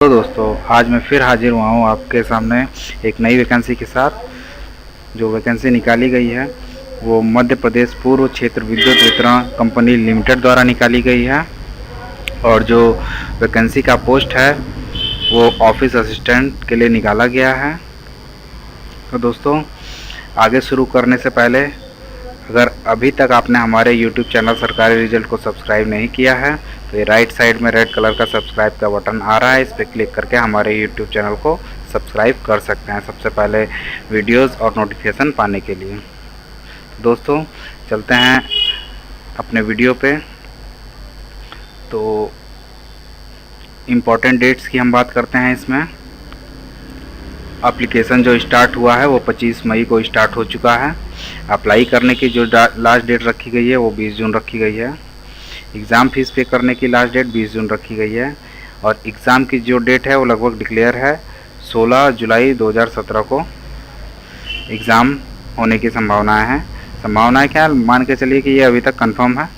तो दोस्तों, आज मैं फिर हाजिर हुआ हूँ आपके सामने एक नई वैकेंसी के साथ। जो वैकेंसी निकाली गई है वो मध्य प्रदेश पूर्व क्षेत्र विद्युत वितरण कंपनी लिमिटेड द्वारा निकाली गई है। और जो वैकेंसी का पोस्ट है वो ऑफिस असिस्टेंट के लिए निकाला गया है। तो दोस्तों, आगे शुरू करने से पहले अगर अभी तक आपने हमारे YouTube चैनल सरकारी रिजल्ट को सब्सक्राइब नहीं किया है तो ये राइट साइड में रेड कलर का सब्सक्राइब का बटन आ रहा है, इस पर क्लिक करके हमारे YouTube चैनल को सब्सक्राइब कर सकते हैं सबसे पहले वीडियोस और नोटिफिकेशन पाने के लिए। तो दोस्तों, चलते हैं अपने वीडियो पे। तो इम्पॉर्टेंट डेट्स की हम बात करते हैं। इसमें एप्लीकेशन जो स्टार्ट हुआ है वो 25 मई को स्टार्ट हो चुका है। अप्लाई करने की जो लास्ट डेट रखी गई है वो 20 जून रखी गई है। एग्ज़ाम फीस पे करने की लास्ट डेट 20 जून रखी गई है। और एग्ज़ाम की जो डेट है वो लगभग डिक्लेयर है 16 जुलाई 2017 को एग्ज़ाम होने की संभावनाएं हैं। संभावनाएं क्या है, मान के चलिए कि ये अभी तक कंफर्म है।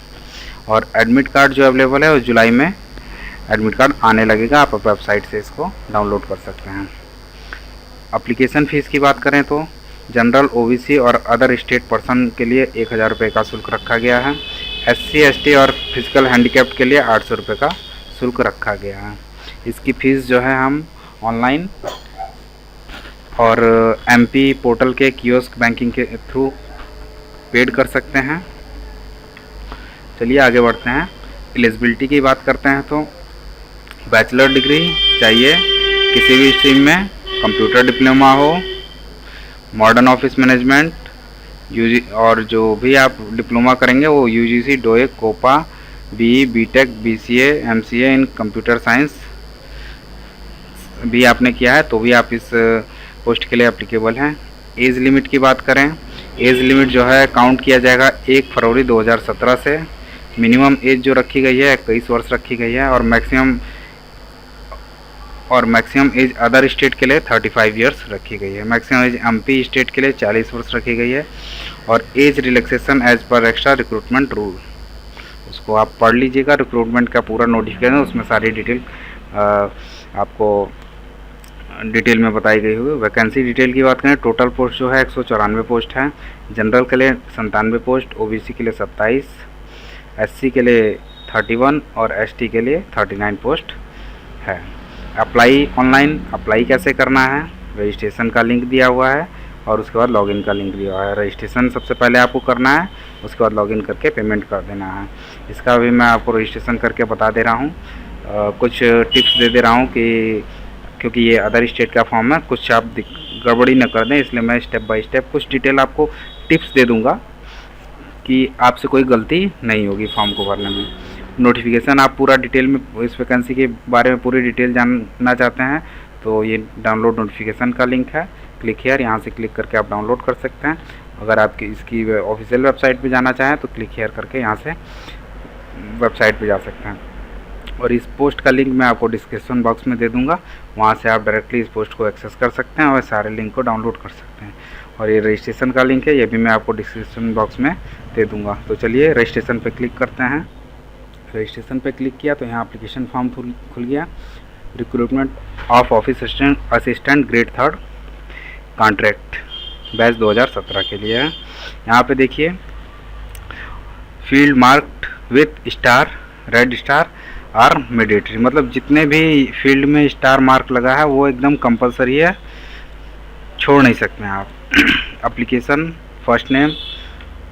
और एडमिट कार्ड जो अवेलेबल है वो जुलाई में एडमिट कार्ड आने लगेगा, आप वेबसाइट से इसको डाउनलोड कर सकते हैं। एप्लीकेशन फ़ीस की बात करें तो जनरल, ओबीसी और अदर स्टेट पर्सन के लिए 1000 रुपये का शुल्क रखा गया है। SC, ST और फिजिकल हैंडीकैप्ड के लिए 800 रुपये का शुल्क रखा गया है। इसकी फ़ीस जो है हम ऑनलाइन और MP पोर्टल के कियोस्क बैंकिंग के थ्रू पेड कर सकते हैं। चलिए आगे बढ़ते हैं। एलिजिबिलिटी की बात करते हैं तो बैचलर डिग्री चाहिए किसी भी स्ट्रीम में, कंप्यूटर डिप्लोमा हो, मॉडर्न ऑफिस मैनेजमेंट और जो भी आप डिप्लोमा करेंगे वो UGC, DOE, COPA, BE, BTech, BCA, MCA in computer science भी आपने किया है तो भी आप इस पोस्ट के लिए एप्लीकेबल हैं। एज लिमिट की बात करें, एज लिमिट जो है काउंट किया जाएगा 1 फरवरी 2017 से। मिनिमम एज जो रखी गई है 21 वर्ष रखी गई है। और मैक्सिमम एज अदर स्टेट के लिए 35 इयर्स रखी गई है। मैक्सिमम एज MP स्टेट के लिए 40 वर्ष रखी गई है। और एज रिलैक्सेशन एज पर एक्स्ट्रा रिक्रूटमेंट रूल, उसको आप पढ़ लीजिएगा। रिक्रूटमेंट का पूरा नोटिफिकेशन, उसमें सारी डिटेल आपको डिटेल में बताई गई हुई। वैकेंसी डिटेल की बात करें, टोटल पोस्ट जो है 194 पोस्ट है। जनरल के लिए 97 पोस्ट, OBC के लिए 27, SC के लिए 31 और ST के लिए 39 पोस्ट है। अप्लाई ऑनलाइन अप्लाई कैसे करना है, रजिस्ट्रेशन का लिंक दिया हुआ है और उसके बाद लॉगिन का लिंक दिया हुआ है। रजिस्ट्रेशन सबसे पहले आपको करना है, उसके बाद लॉगिन करके पेमेंट कर देना है। इसका भी मैं आपको रजिस्ट्रेशन करके बता दे रहा हूँ। कुछ टिप्स दे रहा हूँ कि क्योंकि ये अदर स्टेट का फॉर्म है, कुछ आप गड़बड़ी न कर दें, इसलिए मैं स्टेप बाय स्टेप कुछ डिटेल आपको टिप्स दे दूँगा कि आपसे कोई गलती नहीं होगी फॉर्म को भरने में। नोटिफिकेशन आप पूरा डिटेल में इस वैकेंसी के बारे में पूरी डिटेल जानना चाहते हैं तो ये डाउनलोड नोटिफिकेशन का लिंक है, क्लिक हियर, यहाँ से क्लिक करके आप डाउनलोड कर सकते हैं। अगर आप इसकी ऑफिशियल वेबसाइट पे जाना चाहें तो क्लिक हियर करके यहाँ से वेबसाइट पे जा सकते हैं। और इस पोस्ट का लिंक मैं आपको डिस्क्रिप्शन बॉक्स में दे दूँगा, वहाँ से आप डायरेक्टली इस पोस्ट को एक्सेस कर सकते हैं और सारे लिंक को डाउनलोड कर सकते हैं। और ये रजिस्ट्रेशन का लिंक है, ये भी मैं आपको डिस्क्रिप्शन बॉक्स में दे दूँगा। तो चलिए रजिस्ट्रेशन पर क्लिक करते हैं। रजिस्ट्रेशन पे क्लिक किया तो यहाँ एप्लीकेशन फॉर्म खुल गया। Recruitment of office assistant grade 3 contract batch 2017 के लिए है। यहाँ पे देखिए field marked with star, red star और मैंडेटरी, मतलब जितने भी फील्ड में स्टार मार्क लगा है वो एकदम कंपलसरी है, छोड़ नहीं सकते हैं आप। Application first name,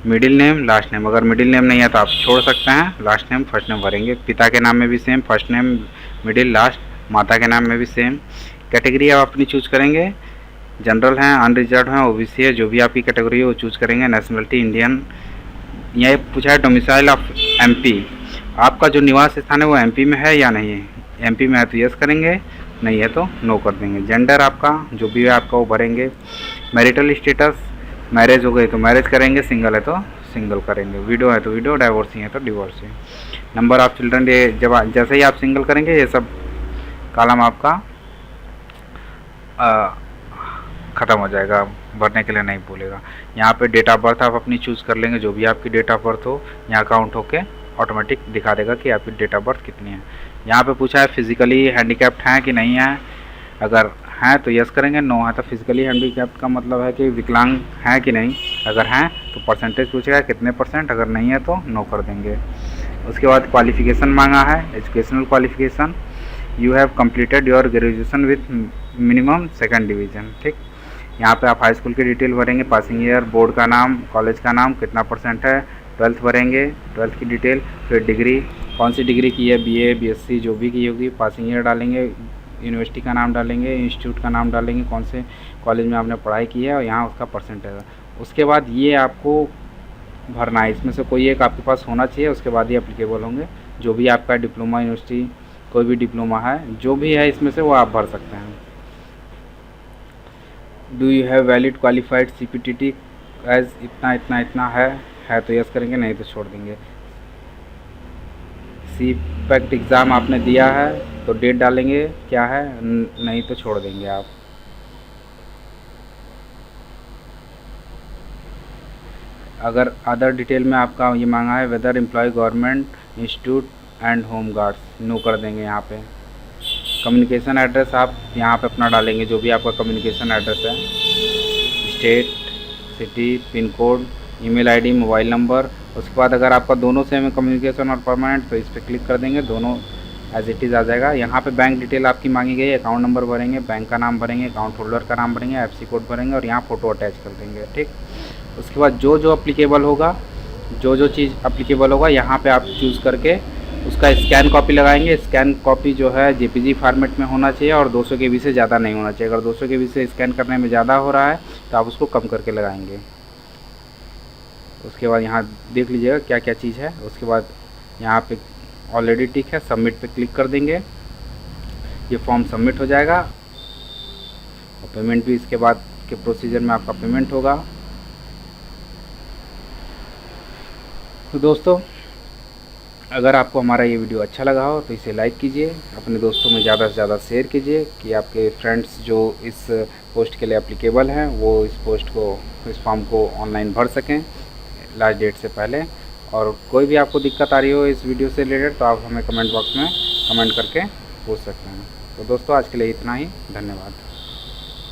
middle name, last name, अगर मिडिल नेम नहीं है तो आप छोड़ सकते हैं, लास्ट नेम फर्स्ट नेम भरेंगे। पिता के नाम में भी same, first name middle last. माता के नाम में भी सेम। कैटेगरी आप अपनी चूज करेंगे, जनरल हैं, अनरिजर्व हैं, OBC है, जो भी आपकी कैटेगरी है वो चूज करेंगे। नेशनलिटी इंडियन, यह पूछा है डोमिसाइल ऑफ MP, आपका जो निवास स्थान है वो MP में है या नहीं है। MP में है तो यस करेंगे, नहीं है तो नो कर देंगे। जेंडर आपका जो भी है आपका वो भरेंगे। मैरिटल स्टेटस, मैरिज हो गई तो मैरिज करेंगे, सिंगल है तो सिंगल करेंगे, विडो है तो विडो, डाइवोर्सी है तो डिवोर्सी। नंबर ऑफ चिल्ड्रन, ये जब जैसे ही आप सिंगल करेंगे ये सब कॉलम आपका ख़त्म हो जाएगा, भरने के लिए नहीं बोलेगा। यहाँ पे डेट ऑफ बर्थ आप अपनी चूज़ कर लेंगे, जो भी आपकी डेट ऑफ बर्थ हो यहाँ काउंट होके ऑटोमेटिक दिखा देगा कि आपकी डेट ऑफ बर्थ कितनी है। यहाँ पे पूछा है फिजिकली हैंडीकैप्ड हैं कि नहीं है। अगर हैं तो यस करेंगे, नो है तो फिजिकली हैंडीकैप्ड का मतलब है कि विकलांग हैं कि नहीं। अगर हैं तो परसेंटेज पूछेगा कितने %, अगर नहीं है तो नो कर देंगे। उसके बाद क्वालिफिकेशन मांगा है, educational qualification. You have completed your graduation with minimum 2nd division. ठीक, यहाँ पे आप हाई स्कूल की डिटेल भरेंगे, पासिंग ईयर, बोर्ड का नाम, कॉलेज का नाम, कितना % है, 12th भरेंगे, 12th की डिटेल, फिर डिग्री, कौन सी डिग्री की है, BA BSc जो भी की होगी, पासिंग ईयर डालेंगे, यूनिवर्सिटी का नाम डालेंगे, इंस्टीट्यूट का नाम डालेंगे, कौन से कॉलेज में आपने पढ़ाई की है, और यहाँ उसका % उसके बाद ये आपको भरना है, इसमें से कोई एक आपके पास होना चाहिए, उसके बाद ही एप्लीकेबल होंगे। जो भी आपका डिप्लोमा, यूनिवर्सिटी, कोई भी डिप्लोमा है, जो भी है इसमें से वो आप भर सकते हैं। Do you have valid qualified CPTT age इतना इतना इतना है तो यस करेंगे, नहीं तो छोड़ देंगे। CPECT एग्ज़ाम आपने दिया है तो डेट डालेंगे क्या है, नहीं तो छोड़ देंगे आप। अगर अदर डिटेल में आपका ये मांगा है whether employ government institute and home guards, no कर देंगे यहाँ पे। कम्युनिकेशन एड्रेस आप यहाँ पे अपना डालेंगे, जो भी आपका कम्युनिकेशन एड्रेस है, state, city, pin code, email ID, mobile number. उसके बाद अगर आपका दोनों सेम है, कम्युनिकेशन और परमानेंट, तो इस पर क्लिक कर देंगे, दोनों एज इट इज़ आ जाएगा। यहाँ पे बैंक डिटेल आपकी मांगी गई है, अकाउंट नंबर भरेंगे, बैंक का नाम भरेंगे, अकाउंट होल्डर का नाम भरेंगे, FC कोड भरेंगे और यहाँ फ़ोटो अटैच कर देंगे। ठीक, उसके बाद जो जो अप्लीकेबल होगा, जो चीज़ अप्लीकेबल होगा यहाँ पे आप चूज़ करके उसका स्कैन कॉपी लगाएंगे। स्कैन कॉपी जो है JPG फॉर्मेट में होना चाहिए और 200 KB से ज़्यादा नहीं होना चाहिए। अगर 200 KB से स्कैन करने में ज़्यादा हो रहा है तो आप उसको कम करके लगाएंगे। उसके बाद यहाँ देख लीजिएगा क्या क्या चीज़ है। उसके बाद यहाँ पे ऑलरेडी टिक है, सबमिट पे क्लिक कर देंगे, ये फॉर्म सबमिट हो जाएगा और पेमेंट भी इसके बाद के प्रोसीजर में आपका पेमेंट होगा। तो दोस्तों, अगर आपको हमारा ये वीडियो अच्छा लगा हो तो इसे लाइक कीजिए, अपने दोस्तों में ज़्यादा से ज़्यादा शेयर कीजिए कि आपके फ्रेंड्स जो इस पोस्ट के लिए एप्लीकेबल हैं वो इस फॉर्म को ऑनलाइन भर सकें लास्ट डेट से पहले। और कोई भी आपको दिक्कत आ रही हो इस वीडियो से रिलेटेड तो आप हमें कमेंट बॉक्स में कमेंट करके पूछ सकते हैं। तो दोस्तों, आज के लिए इतना ही, धन्यवाद।